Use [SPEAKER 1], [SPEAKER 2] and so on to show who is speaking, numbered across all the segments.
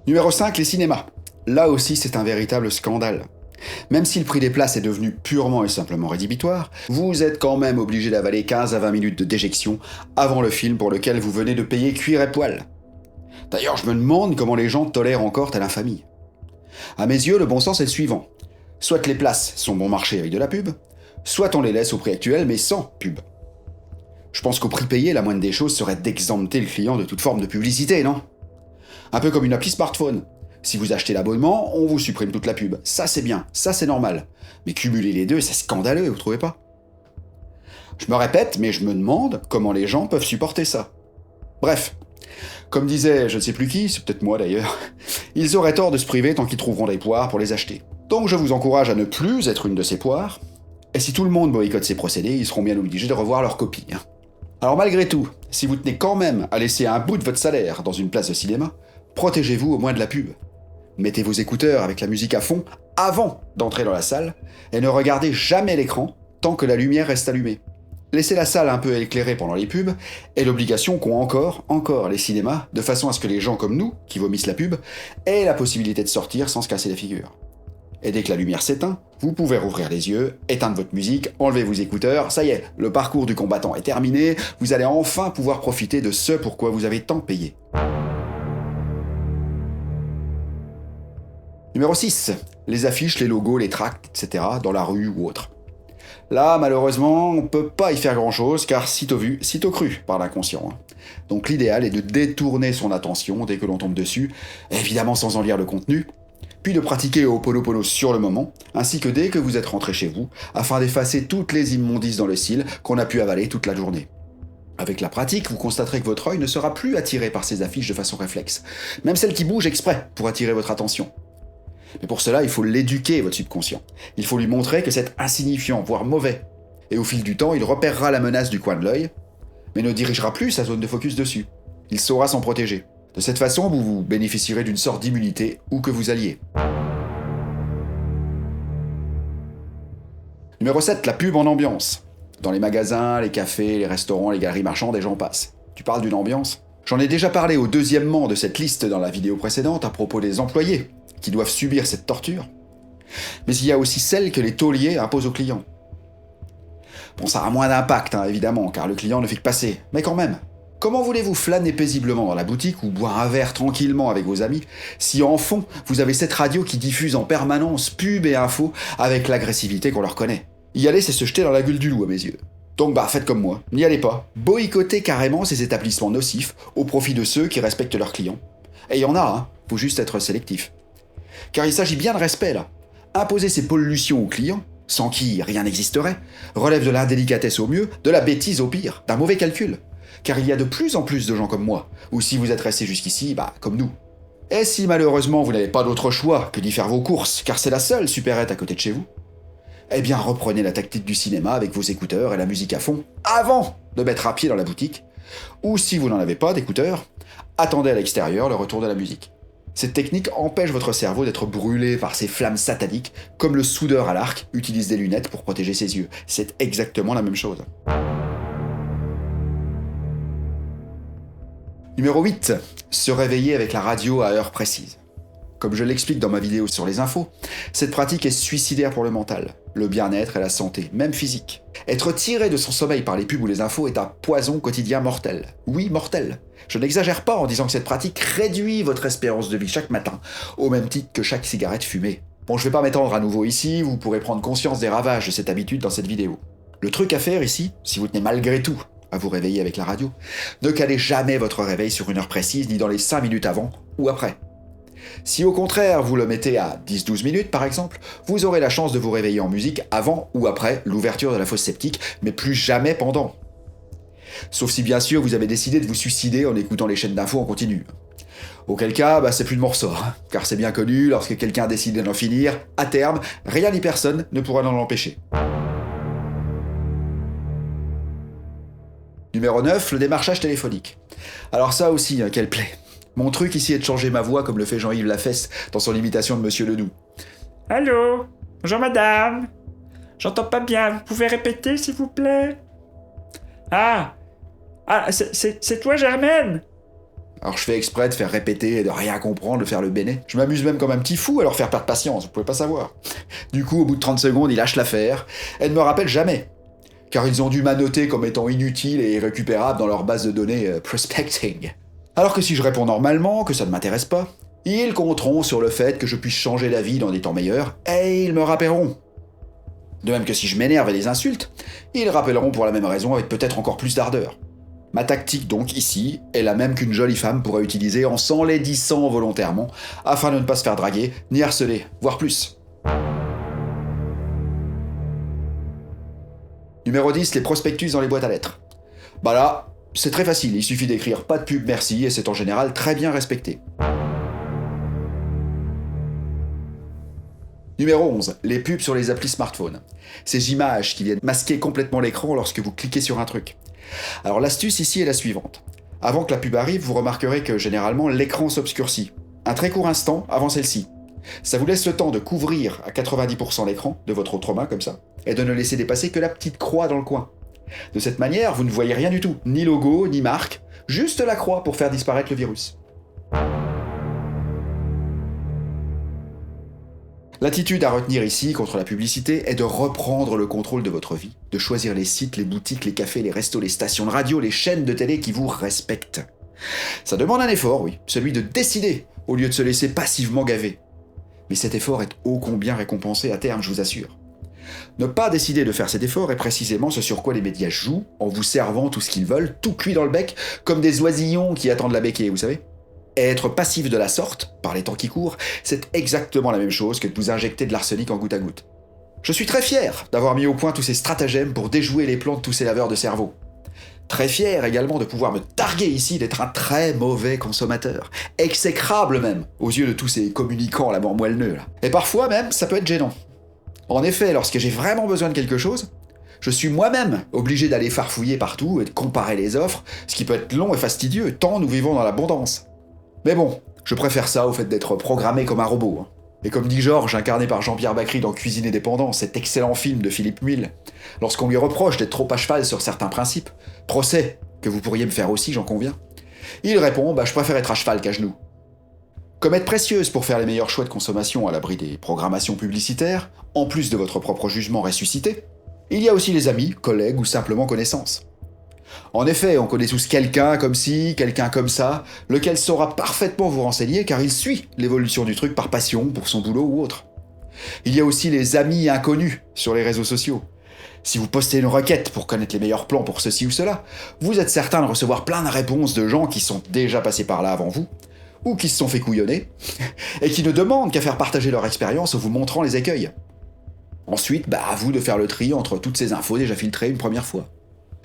[SPEAKER 1] Numéro 5, les cinémas. Là aussi, c'est un véritable scandale. Même si le prix des places est devenu purement et simplement rédhibitoire, vous êtes quand même obligé d'avaler 15 à 20 minutes de déjection avant le film pour lequel vous venez de payer cuir et poil. D'ailleurs, je me demande comment les gens tolèrent encore telle infamie. À mes yeux, le bon sens est le suivant. Soit les places sont bon marché avec de la pub, soit on les laisse au prix actuel mais sans pub. Je pense qu'au prix payé, la moindre des choses serait d'exempter le client de toute forme de publicité, non ? Un peu comme une appli smartphone. Si vous achetez l'abonnement, on vous supprime toute la pub. Ça c'est bien, ça c'est normal. Mais cumuler les deux, c'est scandaleux, vous trouvez pas ? Je me répète, mais je me demande comment les gens peuvent supporter ça. Bref, comme disait je ne sais plus qui, c'est peut-être moi d'ailleurs, ils auraient tort de se priver tant qu'ils trouveront des poires pour les acheter. Donc je vous encourage à ne plus être une de ces poires, et si tout le monde boycotte ces procédés, ils seront bien obligés de revoir leur copie. Alors malgré tout, si vous tenez quand même à laisser un bout de votre salaire dans une place de cinéma, protégez-vous au moins de la pub. Mettez vos écouteurs avec la musique à fond avant d'entrer dans la salle et ne regardez jamais l'écran tant que la lumière reste allumée. Laissez la salle un peu éclairée pendant les pubs est l'obligation qu'ont encore les cinémas de façon à ce que les gens comme nous, qui vomissent la pub, aient la possibilité de sortir sans se casser la figure. Et dès que la lumière s'éteint, vous pouvez rouvrir les yeux, éteindre votre musique, enlever vos écouteurs, ça y est, le parcours du combattant est terminé, vous allez enfin pouvoir profiter de ce pourquoi vous avez tant payé. Numéro 6. Les affiches, les logos, les tracts, etc. dans la rue ou autre. Là, malheureusement, on peut pas y faire grand-chose car sitôt vu, sitôt cru par l'inconscient. Donc l'idéal est de détourner son attention dès que l'on tombe dessus, évidemment sans en lire le contenu, puis de pratiquer au Ho'oponopono sur le moment, ainsi que dès que vous êtes rentré chez vous, afin d'effacer toutes les immondices dans le cil qu'on a pu avaler toute la journée. Avec la pratique, vous constaterez que votre œil ne sera plus attiré par ces affiches de façon réflexe, même celles qui bougent exprès pour attirer votre attention. Mais pour cela, il faut l'éduquer, votre subconscient. Il faut lui montrer que c'est insignifiant, voire mauvais. Et au fil du temps, il repérera la menace du coin de l'œil, mais ne dirigera plus sa zone de focus dessus. Il saura s'en protéger. De cette façon, vous bénéficierez d'une sorte d'immunité où que vous alliez. Numéro 7, la pub en ambiance. Dans les magasins, les cafés, les restaurants, les galeries marchandes, et j'en passe. Tu parles d'une ambiance ? J'en ai déjà parlé au deuxièmement de cette liste dans la vidéo précédente à propos des employés qui doivent subir cette torture. Mais il y a aussi celle que les tauliers imposent aux clients. Bon, ça a moins d'impact, évidemment, car le client ne fait que passer, mais quand même. Comment voulez-vous flâner paisiblement dans la boutique ou boire un verre tranquillement avec vos amis si en fond, vous avez cette radio qui diffuse en permanence pub et infos avec l'agressivité qu'on leur connaît ? Y aller, c'est se jeter dans la gueule du loup à mes yeux. Donc faites comme moi, n'y allez pas. Boycottez carrément ces établissements nocifs au profit de ceux qui respectent leurs clients. Et il y en a, faut juste être sélectif. Car il s'agit bien de respect là. Imposer ces pollutions aux clients, sans qui rien n'existerait, relève de l'indélicatesse au mieux, de la bêtise au pire, d'un mauvais calcul. Car il y a de plus en plus de gens comme moi, ou si vous êtes restés jusqu'ici, comme nous. Et si malheureusement vous n'avez pas d'autre choix que d'y faire vos courses, car c'est la seule supérette à côté de chez vous, eh bien reprenez la tactique du cinéma avec vos écouteurs et la musique à fond, avant de mettre à pied dans la boutique, ou si vous n'en avez pas d'écouteurs, attendez à l'extérieur le retour de la musique. Cette technique empêche votre cerveau d'être brûlé par ces flammes sataniques, comme le soudeur à l'arc utilise des lunettes pour protéger ses yeux. C'est exactement la même chose. Numéro 8. Se réveiller avec la radio à heure précise. Comme je l'explique dans ma vidéo sur les infos, cette pratique est suicidaire pour le mental, le bien-être et la santé, même physique. Être tiré de son sommeil par les pubs ou les infos est un poison quotidien mortel. Oui, mortel. Je n'exagère pas en disant que cette pratique réduit votre espérance de vie chaque matin, au même titre que chaque cigarette fumée. Bon, je vais pas m'étendre à nouveau ici, vous pourrez prendre conscience des ravages de cette habitude dans cette vidéo. Le truc à faire ici, si vous tenez malgré tout à vous réveiller avec la radio, ne calez jamais votre réveil sur une heure précise, ni dans les 5 minutes avant ou après. Si au contraire vous le mettez à 10-12 minutes par exemple, vous aurez la chance de vous réveiller en musique avant ou après l'ouverture de la fosse septique, mais plus jamais pendant. Sauf si bien sûr vous avez décidé de vous suicider en écoutant les chaînes d'infos en continu. Auquel cas, c'est plus de mon ressort, car c'est bien connu, lorsque quelqu'un décide d'en finir, à terme, rien ni personne ne pourra l'en empêcher. Numéro 9, le démarchage téléphonique. Alors ça aussi, quelle plaie. Mon truc ici est de changer ma voix comme le fait Jean-Yves Lafesse dans son imitation de Monsieur Ledoux.
[SPEAKER 2] Allô ? Bonjour madame. J'entends pas bien, vous pouvez répéter s'il vous plaît ? Ah, c'est toi Germaine ?
[SPEAKER 1] Alors je fais exprès de faire répéter, de rien comprendre, de faire le béné. Je m'amuse même comme un petit fou à leur faire perdre patience, vous pouvez pas savoir. Du coup, au bout de 30 secondes, ils lâchent l'affaire, et ne me rappellent jamais. Car ils ont dû m'annoter comme étant inutile et irrécupérable dans leur base de données prospecting. Alors que si je réponds normalement, que ça ne m'intéresse pas, ils compteront sur le fait que je puisse changer la vie dans des temps meilleurs, et ils me rappelleront. De même que si je m'énerve et les insulte, ils rappelleront pour la même raison avec peut-être encore plus d'ardeur. Ma tactique donc ici est la même qu'une jolie femme pourrait utiliser en s'enlaidissant volontairement afin de ne pas se faire draguer ni harceler, voire plus. Numéro 10, les prospectus dans les boîtes à lettres. Bah là, c'est très facile, il suffit d'écrire pas de pub merci et c'est en général très bien respecté. Numéro 11, les pubs sur les applis smartphone. Ces images qui viennent masquer complètement l'écran lorsque vous cliquez sur un truc. Alors l'astuce ici est la suivante. Avant que la pub arrive, vous remarquerez que généralement l'écran s'obscurcit. Un très court instant avant celle-ci. Ça vous laisse le temps de couvrir à 90% l'écran de votre autre main comme ça, et de ne laisser dépasser que la petite croix dans le coin. De cette manière, vous ne voyez rien du tout, ni logo, ni marque, juste la croix pour faire disparaître le virus. L'attitude à retenir ici contre la publicité est de reprendre le contrôle de votre vie, de choisir les sites, les boutiques, les cafés, les restos, les stations de radio, les chaînes de télé qui vous respectent. Ça demande un effort, oui, celui de décider au lieu de se laisser passivement gaver. Mais cet effort est ô combien récompensé à terme, je vous assure. Ne pas décider de faire cet effort est précisément ce sur quoi les médias jouent en vous servant tout ce qu'ils veulent, tout cuit dans le bec, comme des oisillons qui attendent la béquille, vous savez. Et être passif de la sorte, par les temps qui courent, c'est exactement la même chose que de vous injecter de l'arsenic en goutte à goutte. Je suis très fier d'avoir mis au point tous ces stratagèmes pour déjouer les plans de tous ces laveurs de cerveau. Très fier également de pouvoir me targuer ici d'être un très mauvais consommateur. Exécrable même, aux yeux de tous ces communicants à la mort moelleux là. Et parfois même, ça peut être gênant. En effet, lorsque j'ai vraiment besoin de quelque chose, je suis moi-même obligé d'aller farfouiller partout et de comparer les offres, ce qui peut être long et fastidieux, tant nous vivons dans l'abondance. Mais bon, je préfère ça au fait d'être programmé comme un robot. Et comme dit Georges, incarné par Jean-Pierre Bacry dans Cuisine et Dépendance, cet excellent film de Philippe Muil, lorsqu'on lui reproche d'être trop à cheval sur certains principes, procès que vous pourriez me faire aussi, j'en conviens, il répond « je préfère être à cheval qu'à genoux ». Comme être précieuse pour faire les meilleurs choix de consommation à l'abri des programmations publicitaires, en plus de votre propre jugement ressuscité, il y a aussi les amis, collègues ou simplement connaissances. En effet, on connaît tous quelqu'un comme ci, quelqu'un comme ça, lequel saura parfaitement vous renseigner car il suit l'évolution du truc par passion, pour son boulot ou autre. Il y a aussi les amis inconnus sur les réseaux sociaux. Si vous postez une requête pour connaître les meilleurs plans pour ceci ou cela, vous êtes certain de recevoir plein de réponses de gens qui sont déjà passés par là avant vous, ou qui se sont fait couillonner, et qui ne demandent qu'à faire partager leur expérience en vous montrant les écueils. Ensuite, à vous de faire le tri entre toutes ces infos déjà filtrées une première fois.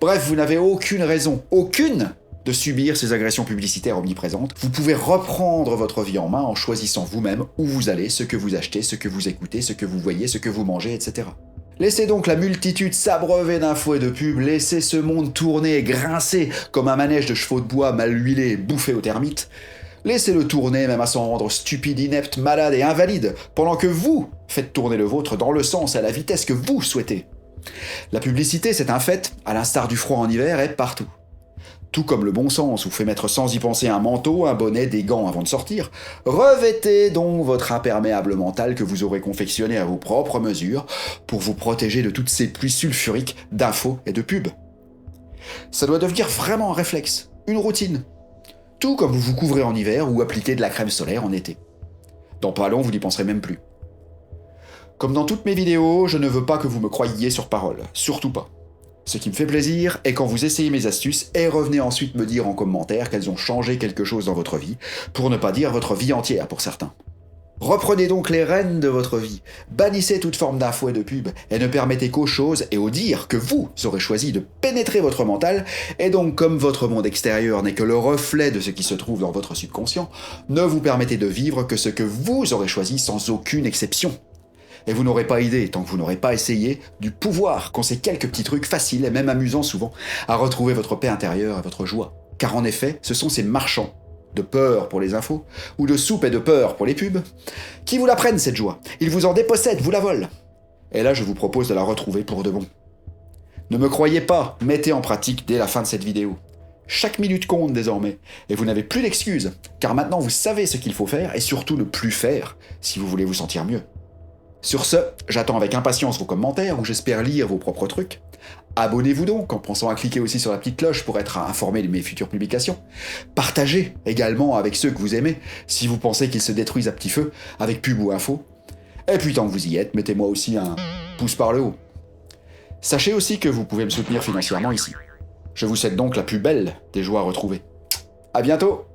[SPEAKER 1] Bref, vous n'avez aucune raison, aucune, de subir ces agressions publicitaires omniprésentes. Vous pouvez reprendre votre vie en main en choisissant vous-même où vous allez, ce que vous achetez, ce que vous écoutez, ce que vous voyez, ce que vous mangez, etc. Laissez donc la multitude s'abreuver d'infos et de pubs, laissez ce monde tourner et grincer comme un manège de chevaux de bois mal huilés et bouffés aux termites. Laissez-le tourner même à s'en rendre stupide, inepte, malade et invalide, pendant que vous faites tourner le vôtre dans le sens et à la vitesse que vous souhaitez. La publicité, c'est un fait, à l'instar du froid en hiver, est partout. Tout comme le bon sens vous fait mettre sans y penser un manteau, un bonnet, des gants avant de sortir, revêtez donc votre imperméable mental que vous aurez confectionné à vos propres mesures pour vous protéger de toutes ces pluies sulfuriques d'infos et de pubs. Ça doit devenir vraiment un réflexe, une routine. Tout comme vous vous couvrez en hiver ou appliquez de la crème solaire en été. Dans pas long, vous n'y penserez même plus. Comme dans toutes mes vidéos, je ne veux pas que vous me croyiez sur parole, surtout pas. Ce qui me fait plaisir est quand vous essayez mes astuces et revenez ensuite me dire en commentaire qu'elles ont changé quelque chose dans votre vie, pour ne pas dire votre vie entière pour certains. Reprenez donc les rênes de votre vie, bannissez toute forme d'infos et de pub, et ne permettez qu'aux choses et aux dires que vous aurez choisi de pénétrer votre mental, et donc comme votre monde extérieur n'est que le reflet de ce qui se trouve dans votre subconscient, ne vous permettez de vivre que ce que vous aurez choisi sans aucune exception. Et vous n'aurez pas idée, tant que vous n'aurez pas essayé, du pouvoir qu'ont ces quelques petits trucs faciles et même amusants souvent, à retrouver votre paix intérieure et votre joie. Car en effet, ce sont ces marchands, de peur pour les infos, ou de soupe et de peur pour les pubs, qui vous la prennent cette joie. Ils vous en dépossèdent, vous la volent. Et là, je vous propose de la retrouver pour de bon. Ne me croyez pas, mettez en pratique dès la fin de cette vidéo. Chaque minute compte désormais, et vous n'avez plus d'excuses, car maintenant vous savez ce qu'il faut faire, et surtout ne plus faire, si vous voulez vous sentir mieux. Sur ce, j'attends avec impatience vos commentaires, où j'espère lire vos propres trucs. Abonnez-vous donc en pensant à cliquer aussi sur la petite cloche pour être informé de mes futures publications. Partagez également avec ceux que vous aimez, si vous pensez qu'ils se détruisent à petit feu, avec pub ou info. Et puis tant que vous y êtes, mettez-moi aussi un pouce par le haut. Sachez aussi que vous pouvez me soutenir financièrement ici. Je vous souhaite donc la plus belle des joies retrouvées. À bientôt!